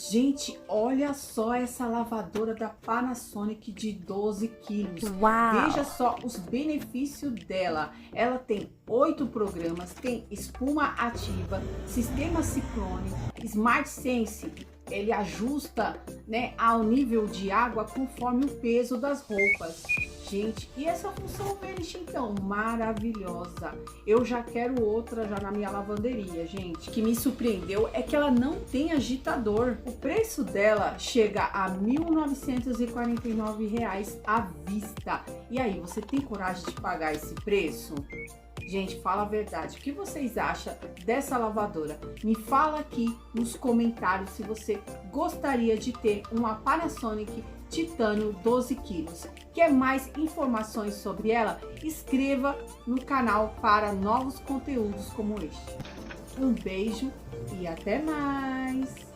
Gente, olha só essa lavadora da Panasonic de 12 quilos. Uau! Veja só os benefícios dela. Ela tem 8 programas, tem espuma ativa, sistema ciclone, Smart Sense. Ele ajusta, né, ao nível de água conforme o peso das roupas. Gente, e essa função verde, então, maravilhosa. Eu já quero outra já na minha lavanderia, gente. O que me surpreendeu é que ela não tem agitador. O preço dela chega a R$ 1.949 à vista. E aí, você tem coragem de pagar esse preço? Gente, fala a verdade, o que vocês acham dessa lavadora? Me fala aqui nos comentários se você gostaria de ter uma Panasonic Titânio 12 quilos. Quer mais informações sobre ela? Inscreva no canal para novos conteúdos como este. Um beijo e até mais!